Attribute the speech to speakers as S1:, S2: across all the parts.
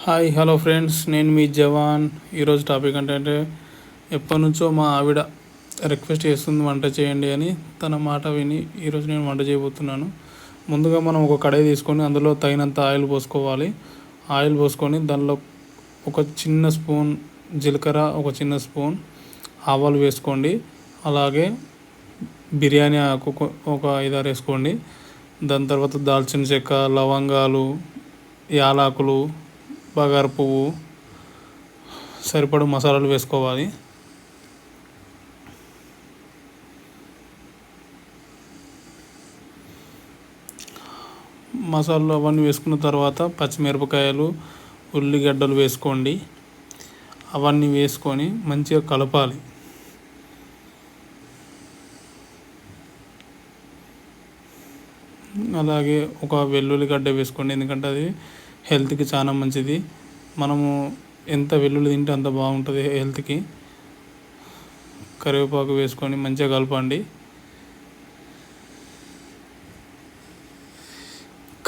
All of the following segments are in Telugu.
S1: హాయ్ హలో ఫ్రెండ్స్, నేను మీ జవాన్. ఈరోజు టాపిక్ ఏంటంటే, ఎప్పటి నుంచో మా ఆవిడ రిక్వెస్ట్ చేస్తుంది వంట చేయండి అని. తన మాట విని ఈరోజు నేను వంట చేయబోతున్నాను. ముందుగా మనం ఒక కడాయి తీసుకొని అందులో తగినంత ఆయిల్ పోసుకోవాలి. ఆయిల్ పోసుకొని దానిలో ఒక చిన్న స్పూన్ జీలకర్ర, ఒక చిన్న స్పూన్ ఆవాలు వేసుకోండి. అలాగే బిర్యానీ ఆకు ఒక 5-6 వేసుకోండి. దాని తర్వాత దాల్చిన చెక్క, లవంగాలు, యాలకులు, బగారు పువ్వు, సరిపడు మసాలాలు వేసుకోవాలి. మసాలాలు అవన్నీ వేసుకున్న తర్వాత పచ్చిమిరపకాయలు, ఉల్లిగడ్డలు వేసుకోండి. అవన్నీ వేసుకొని మంచిగా కలపాలి. అలాగే ఒక వెల్లుల్లిగడ్డ వేసుకోండి, ఎందుకంటే అది హెల్త్కి చాలా మంచిది. మనము ఎంత వెల్లుల్లి తింటే అంత బాగుంటుంది హెల్త్కి. కరివేపాకు వేసుకొని మంచిగా కలపండి.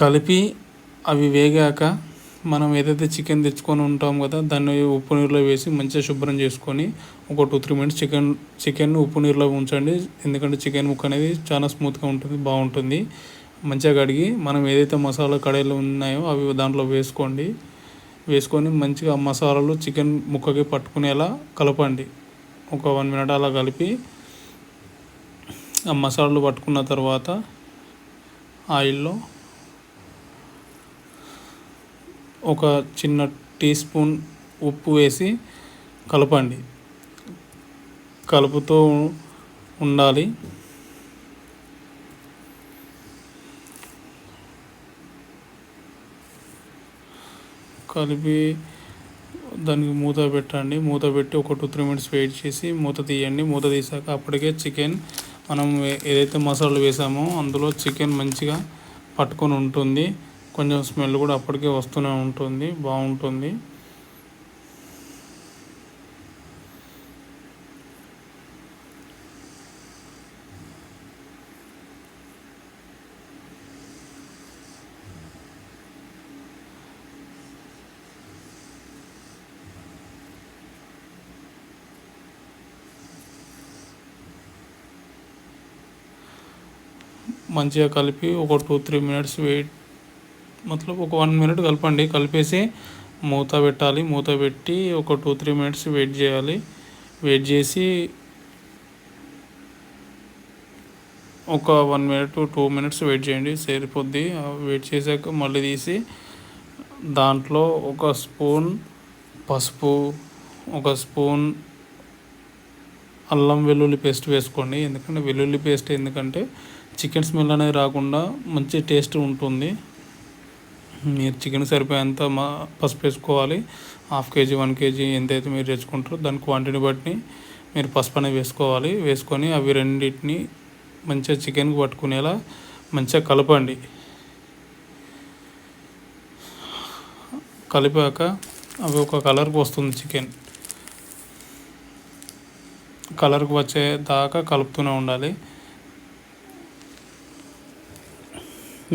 S1: కలిపి అవి వేగాక మనం ఏదైతే చికెన్ తెచ్చుకొని ఉంటాం కదా, దాన్ని ఉప్పు నీరులో వేసి మంచిగా శుభ్రం చేసుకొని ఒక 2-3 మినిట్స్ చికెన్ ఉప్పు నీరులో ఉంచండి. ఎందుకంటే చికెన్ ముక్క అనేది చాలా స్మూత్గా ఉంటుంది, బాగుంటుంది. మంచిగా కడిగి మనం ఏదైతే మసాలా కడాయిలు ఉన్నాయో అవి దాంట్లో వేసుకొని మంచిగా మసాలాలు చికెన్ ముక్కకి పట్టుకునేలా కలపండి. ఒక 1 మినిట్ అలా కలిపి ఆ మసాలాలు పట్టుకున్న తర్వాత ఆయిల్లో ఒక చిన్న టీ స్పూన్ ఉప్పు వేసి కలపండి. కలుపుతూ ఉండాలి. కలిపి దానికి మూత పెట్టండి. మూత పెట్టి ఒక 2-3 మినిట్స్ వెయిట్ చేసి మూత తీయండి. మూత తీసాక అప్పటికే చికెన్ మనం ఏదైతే మసాలాలు వేసామో అందులో చికెన్ మంచిగా పట్టుకొని ఉంటుంది. కొంచెం స్మెల్ కూడా అప్పటికే వస్తూనే ఉంటుంది, బాగుంటుంది. మంచిగా కలిపి ఒక 2-3 మినిట్స్ ఒక 1 మినిట్ కలపండి. కలిపేసి మూత పెట్టాలి. మూత పెట్టి ఒక 2-3 మినిట్స్ వెయిట్ చేయాలి. వెయిట్ చేసి ఒక 1 మినిట్ 2 మినిట్స్ వెయిట్ చేయండి, సరిపోద్ది. వెయిట్ చేశాక మళ్ళీ తీసి దాంట్లో ఒక స్పూన్ పసుపు, ఒక స్పూన్ అల్లం వెల్లుల్లి పేస్ట్ వేసుకోండి. ఎందుకంటే వెల్లుల్లి పేస్ట్ చికెన్ స్మెల్ అనేది రాకుండా మంచి టేస్ట్ ఉంటుంది. మీరు చికెన్ సరిపోయేంత పసుపు వేసుకోవాలి. 1/2 కేజీ 1 కేజీ ఎంతైతే మీరు తెచ్చుకుంటారో దాని క్వాంటిటీ బట్టి మీరు పసుపు అనేది వేసుకోవాలి. వేసుకొని అవి రెండింటిని మంచిగా చికెన్కి పట్టుకునేలా మంచిగా కలపండి. కలిపాక అవి ఒక కలర్కి వస్తుంది. చికెన్ కలర్కి వచ్చే దాకా కలుపుతూనే ఉండాలి.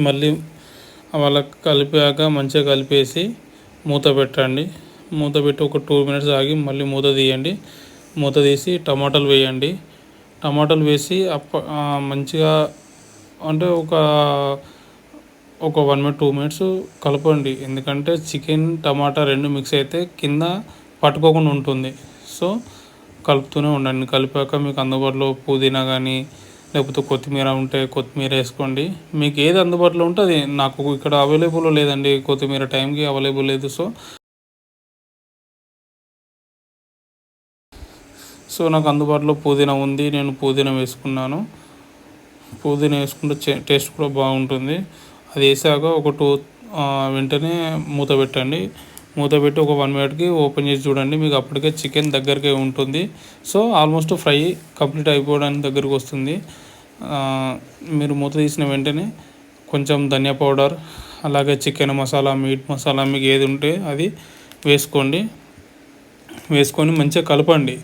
S1: మళ్ళీ వాళ్ళకి కలిపాక మంచిగా కలిపేసి మూత పెట్టండి. మూత పెట్టి ఒక 2 మినిట్స్ ఆగి మళ్ళీ మూత తీయండి. మూత తీసి టమాటాలు వేయండి. టమాటాలు వేసి మంచిగా అంటే ఒక 1 మినిట్ 2 మినిట్స్ కలపండి. ఎందుకంటే చికెన్ టమాటా రెండు మిక్స్ అయితే కింద పట్టుకోకుండా ఉంటుంది. సో కలుపుతూనే ఉండండి. కలిపాక మీకు అందుబాటులో పుదీనా కానీ లేకపోతే కొత్తిమీర ఉంటే కొత్తిమీర వేసుకోండి. మీకు ఏది అందుబాటులో ఉంటే అది. నాకు ఇక్కడ అవైలబుల్ లేదండి, కొత్తిమీర టైంకి అవైలబుల్ లేదు. సో నాకు అందుబాటులో పుదీనా ఉంది, నేను పుదీనా వేసుకున్నాను. పుదీనా వేసుకుంటే టేస్ట్ కూడా బాగుంటుంది. అది వేసాక వెంటనే మూత పెట్టండి. మూత పెట్టి ఒక 1 మినిట్కి ఓపెన్ చేసి చూడండి. మీకు అప్పటికే చికెన్ దగ్గరికి ఉంటుంది. సో ఆల్మోస్ట్ ఫ్రై కంప్లీట్ అయిపోవడానికి దగ్గరికి వస్తుంది. మీరు మూత తీసిన వెంటనే కొంచెం ధనియా పౌడర్, అలాగే చికెన్ మసాలా, మీట్ మసాలా మీకు ఏది ఉంటే అది వేసుకొని మంచిగా కలపండి.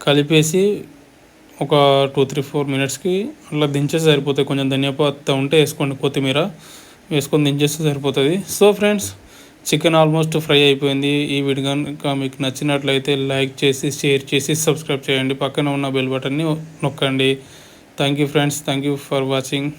S1: కలిపేసి ఒక 2-3-4 మినిట్స్కి అలా దించేసి సరిపోతాయి. కొంచెం ధనియా పత్తా ఉంటే వేసుకోండి, కొత్తిమీర వేసుకొని దించేస్తే సరిపోతుంది. So friends, chicken almost fry అయిపోయింది. ఈ వీడియో కనుక మీకు నచ్చినట్లయితే లైక్ చేసి, షేర్ చేసి, సబ్స్క్రైబ్ చేయండి. పక్కన ఉన్న బెల్ బటన్ని నొక్కండి. Thank you friends. Thank you for watching.